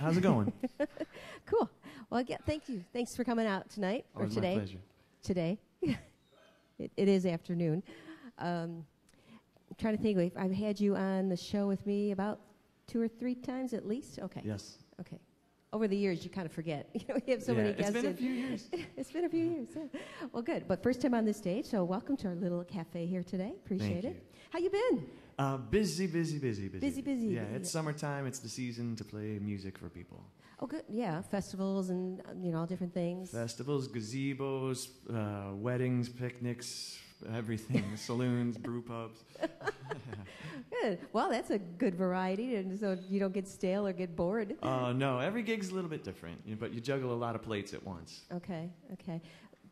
How's it going? Cool. Well, yeah, thank you. Thanks for coming out tonight or Always today. my pleasure. Today. It is afternoon. I'm trying to think. I've had you on the show with me about 2 or 3 times at least. Okay. Yes. Okay. Over the years, you kind of forget. We have so many guests. It's been a few years. It's been a few years. Yeah. Well, good. But first time on the stage, so welcome to our little cafe here today. Appreciate Thank it. you. How you been? Busy. Busy. Yeah, it's summertime. It's the season to play music for people. Oh, good. Yeah, festivals and all different things. Festivals, gazebos, weddings, picnics, everything. Saloons, brew pubs. Good. Well, that's a good variety, and so you don't get stale or get bored. No, every gig's a little bit different, but you juggle a lot of plates at once. Okay.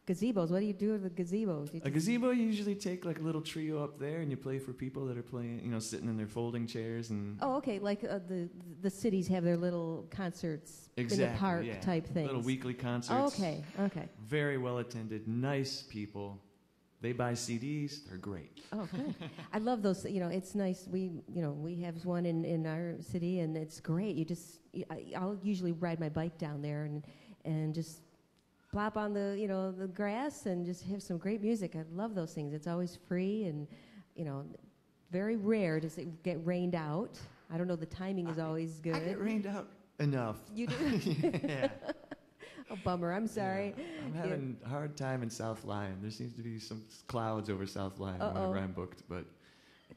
Gazebos. What do you do with gazebos? A gazebo, you usually take like a little trio up there, and you play for people that are playing, sitting in their folding chairs and. Oh, okay. Like the cities have their little concerts Exactly, in the park yeah. type things. Little weekly concerts. Oh, okay. Very well attended, nice people. They buy CDs. They're great. Oh, good. I love those. It's nice. We have one in our city, and it's great. I'll usually ride my bike down there and just plop on the grass and just have some great music. I love those things. It's always free and very rare to get rained out. I don't know. The timing is always good. I get rained out enough. You do? Yeah. Oh, bummer. I'm sorry. Yeah. I'm having a hard time in South Lyon. There seems to be some clouds over South Lyon whenever I'm booked, but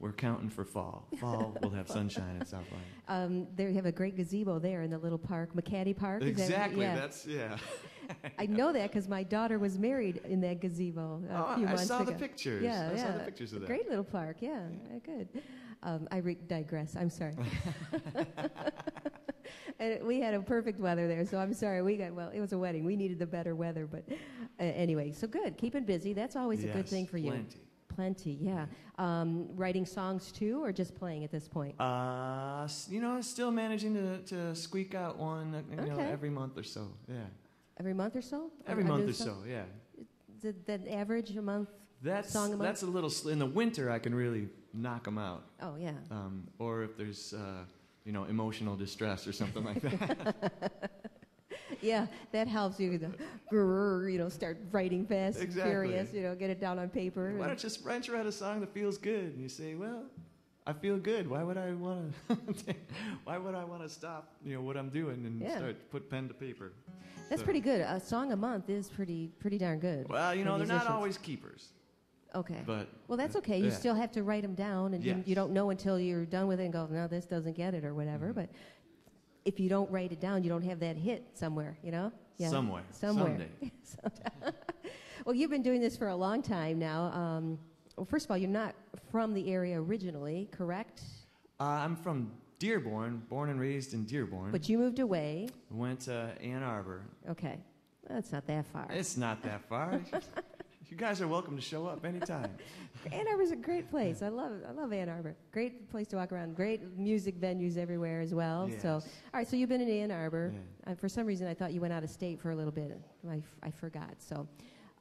we're counting for fall. Fall, we'll have sunshine in South Lyon. They have a great gazebo there in the little park, McCaddy Park. Exactly. That's yeah. I know that because my daughter was married in that gazebo a few months ago. I saw the pictures. Yeah, I saw the pictures of that. Great little park. Yeah. Good. I digress. I'm sorry. And we had a perfect weather there, so I'm sorry. It was a wedding. We needed the better weather, but anyway, so good. Keeping busy. That's always a good thing for you. Plenty, yeah. Writing songs too, or just playing at this point? Still managing to squeak out one, every month or so. Yeah. Every month or so? Every month or so, yeah. That average a month? Song a month? That's a little. In the winter, I can really knock them out. Oh yeah. Or if there's emotional distress or something like that. Yeah, that helps you start writing fast, exactly. Furious, get it down on paper. Why don't you write a song that feels good? And you say, well, I feel good. Why would I want to stop, what I'm doing and put pen to paper? That's pretty good. A song a month is pretty darn good. Well, they're not always keepers. Okay. But well, that's okay. You still have to write them down, and you don't know until you're done with it and go, no, this doesn't get it or whatever. Mm-hmm. But if you don't write it down, you don't have that hit somewhere, Yeah. Somewhere. Someday. Well, you've been doing this for a long time now. Well, first of all, you're not from the area originally, correct? I'm from Dearborn, born and raised in Dearborn. But you moved away. Went to Ann Arbor. Okay. That's not that far. It's not that far. You guys are welcome to show up anytime. Ann Arbor's a great place. I love Ann Arbor. Great place to walk around. Great music venues everywhere as well. Yes. So, all right. So you've been in Ann Arbor. Yeah. For some reason, I thought you went out of state for a little bit. I forgot. So,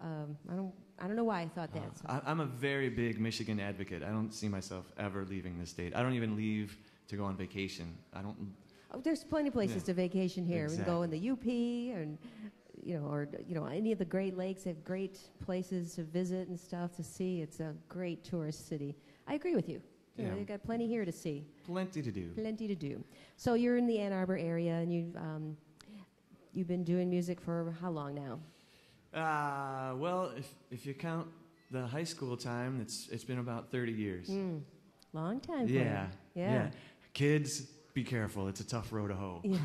I don't know why I thought that. So. I'm a very big Michigan advocate. I don't see myself ever leaving the state. I don't even leave to go on vacation. I don't. Oh, there's plenty of places to vacation here. Exactly. We can go in the UP and. Any of the Great Lakes have great places to visit and stuff to see. It's a great tourist city. I agree with you. They've got plenty here to see. Plenty to do. So you're in the Ann Arbor area, and you've been doing music for how long now? Well, if you count the high school time, it's been about 30 years. Long time. Yeah. Kids. Be careful. It's a tough row to hoe. Yeah.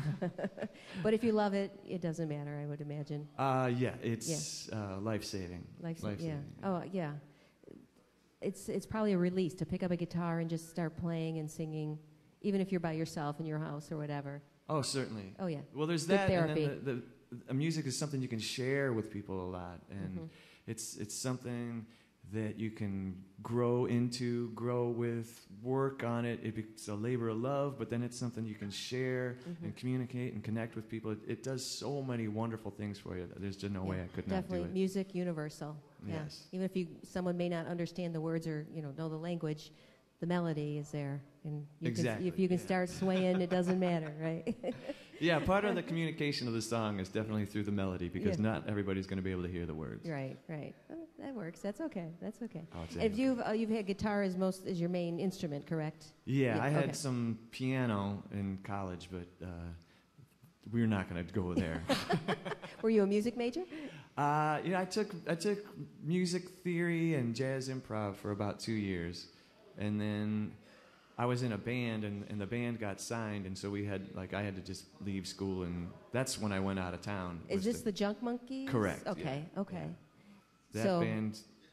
But if you love it, it doesn't matter, I would imagine. It's life-saving. Life-saving, yeah. Oh, yeah. It's probably a release to pick up a guitar and just start playing and singing, even if you're by yourself in your house or whatever. Oh, certainly. Oh, yeah. Well, there's good that, therapy. And then the music is something you can share with people a lot, and it's something that you can grow with, work on it. It's a labor of love, but then it's something you can share and communicate and connect with people. It does so many wonderful things for you that there's just no way I could not do it. Definitely, music universal. Yes. Even if someone may not understand the words or know the language, the melody is there, and Exactly, if you can start swaying, it doesn't matter, right? Yeah, part of the communication of the song is definitely through the melody, because not everybody's going to be able to hear the words. Right. Oh, that works. That's okay. Oh, If you've had guitar as your main instrument, correct? Yeah, I had some piano in college, but we're not going to go there. Were you a music major? I took music theory and jazz improv for about 2 years, and then I was in a band, and the band got signed, and so I had to just leave school, and that's when I went out of town. Is this the Junk Monkeys? Correct. Okay. Yeah. Okay.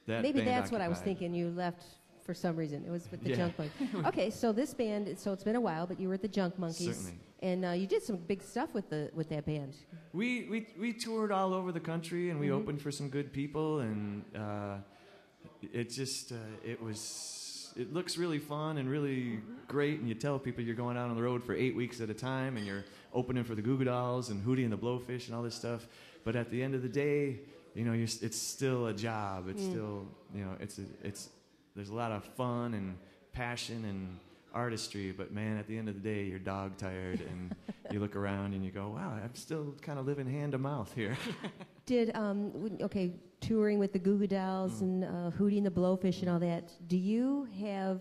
That maybe band that's what I was occupied. thinking. You left for some reason. It was with the Junk Monkeys. Okay, so this band. So it's been a while, but you were at the Junk Monkeys. Certainly. And you did some big stuff with that band. We toured all over the country, and we opened for some good people, and it looks really fun and really great, and you tell people you're going out on the road for 8 weeks at a time, and you're opening for the Goo Goo Dolls and Hootie and the Blowfish and all this stuff. But at the end of the day, it's still a job. It's still, there's a lot of fun and passion and artistry, but man, at the end of the day, you're dog tired, and you look around and you go, wow, I'm still kind of living hand to mouth here. Did touring with the Goo Goo Dolls and Hootie and the Blowfish and all that, do you have,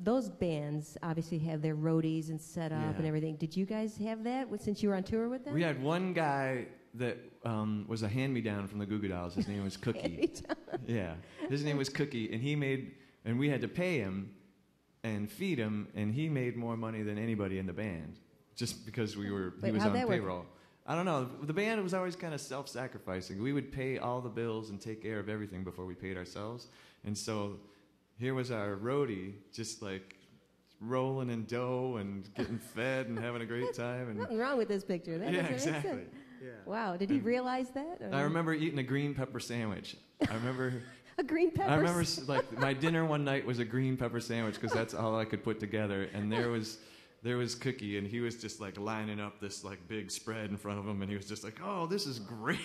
those bands obviously have their roadies and set up and everything. Did you guys have that since you were on tour with them? We had one guy that was a hand-me-down from the Goo Goo Dolls. His name was Cookie. Yeah, his name was Cookie, and we had to pay him and feed him, and he made more money than anybody in the band, just because he was on payroll. I don't know. The band was always kind of self-sacrificing. We would pay all the bills and take care of everything before we paid ourselves. And so here was our roadie, just like rolling in dough and getting fed and having a great time. And nothing wrong with this picture. That doesn't make exactly. sense. Yeah. Wow. Did he realize that? I remember eating a green pepper sandwich. I remember. A green pepper. I remember my dinner one night was a green pepper sandwich, because that's all I could put together. And there was Cookie, and he was just like lining up this like big spread in front of him, and he was just like, "Oh, this is great."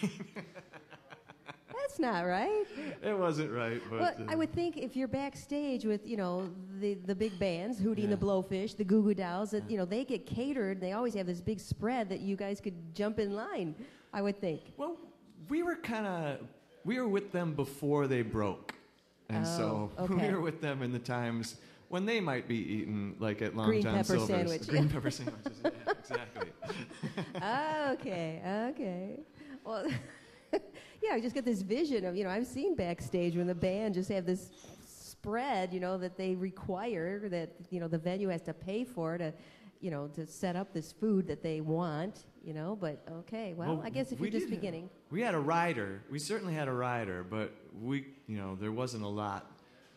That's not right. It wasn't right, but well, I would think if you're backstage with the big bands, Hootie and the Blowfish, the Goo Goo Dolls, that they get catered. They always have this big spread that you guys could jump in line. I would think. Well, we were with them before they broke, and we were with them in the times when they might be eating, like at Long John Silver's. Green pepper sandwiches. Yeah, exactly. Okay. Well, I just get this vision of, I've seen backstage when the band just have this spread, that they require, that, the venue has to pay for to set up this food that they want, but okay, well, I guess if you're just beginning. We had a rider. We certainly had a rider, but there wasn't a lot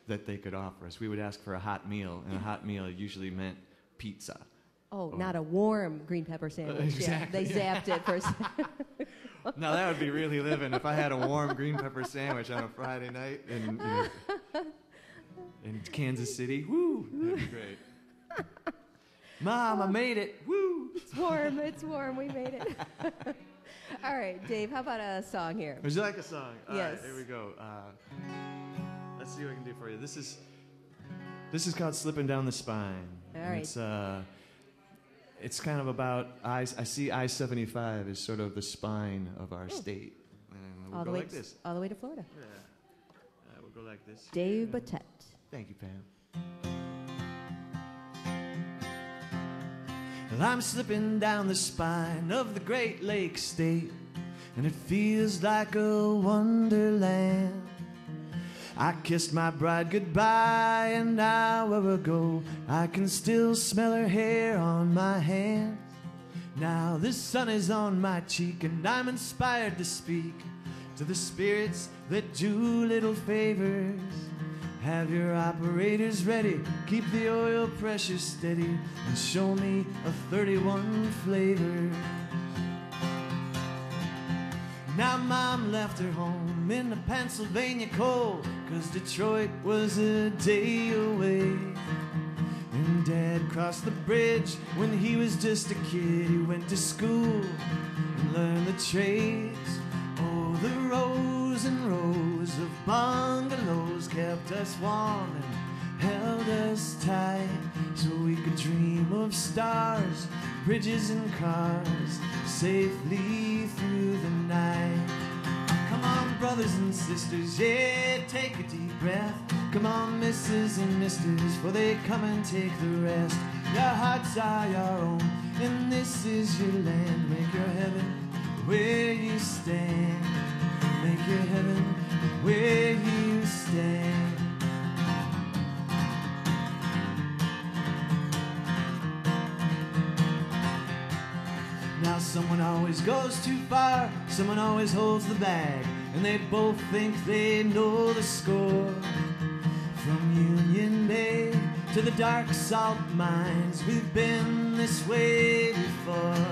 that they could offer us. We would ask for a hot meal, and a hot meal usually meant pizza. Oh, not a warm green pepper sandwich. Exactly. Yeah, they zapped it first. Now that would be really living if I had a warm green pepper sandwich on a Friday night in Kansas City. Woo, that'd be great. Mom, I made it. Woo! It's warm. We made it. All right, Dave, how about a song here? Would you like a song? All yes. right, here we go. Let's see what I can do for you. This is called Slipping Down the Spine. All right. It's kind of about I see I-75 as sort of the spine of our state. And we'll go like this. All the way to Florida. Yeah. We'll go like this. Dave Boutette. Thank you, Pam. Well, I'm slipping down the spine of the Great Lakes state, and it feels like a wonderland. I kissed my bride goodbye an hour ago. I can still smell her hair on my hand. Now the sun is on my cheek, and I'm inspired to speak to the spirits that do little favors. Have your operators ready, keep the oil pressure steady, and show me a 31 flavor. Now Mom left her home in the Pennsylvania cold, 'cause Detroit was a day away. And Dad crossed the bridge when he was just a kid. He went to school and learned the trades. Oh, the rows and rows of bungalows kept us warm and held us us tight so we could dream of stars, bridges and cars, safely through the night. Come on, brothers and sisters, yeah, take a deep breath. Come on, misses and misters, for they come and take the rest. Your hearts are your own, and this is your land. Make your heaven where you stand. Make your heaven where you stand. Now someone always goes too far, someone always holds the bag, and they both think they know the score. From Union Bay to the dark salt mines, we've been this way before.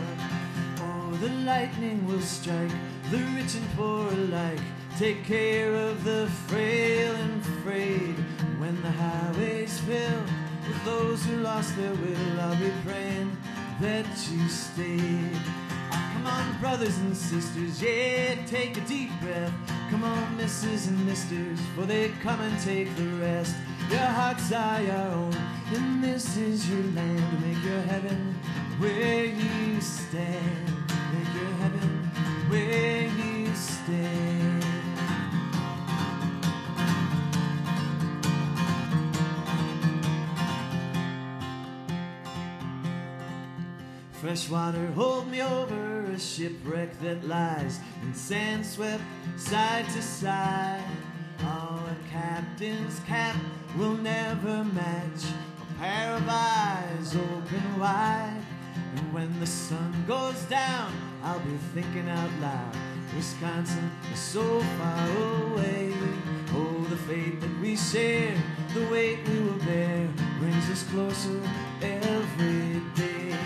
Oh, the lightning will strike the rich and poor alike, take care of the frail and frayed. And when the highways fill with those who lost their will, I'll be praying that you stayed. Come on, brothers and sisters, yeah, take a deep breath. Come on, misses and misters, for they come and take the rest. Your hearts are your own, and this is your land. Make your heaven where you stand. Make your heaven where you stand. Fresh water, hold me over a shipwreck that lies in sand swept side to side. Oh, a captain's cap will never match a pair of eyes open wide. And when the sun goes down, I'll be thinking out loud, Wisconsin is so far away. Oh, the fate that we share, the weight we will bear, brings us closer every day.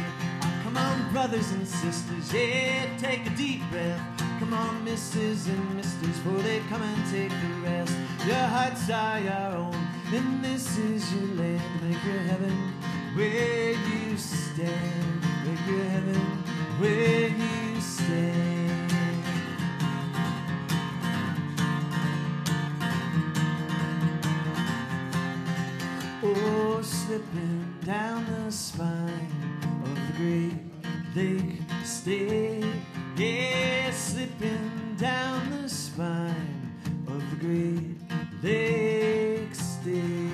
Come on, brothers and sisters, yeah, take a deep breath. Come on, misses and misters, for they come and take the rest. Your hearts are your own, and this is your land. Make your heaven where you stand. Make your heaven where you stand. Oh, slipping down the spine of the great lake state, yeah, slipping down the spine of the great lake state.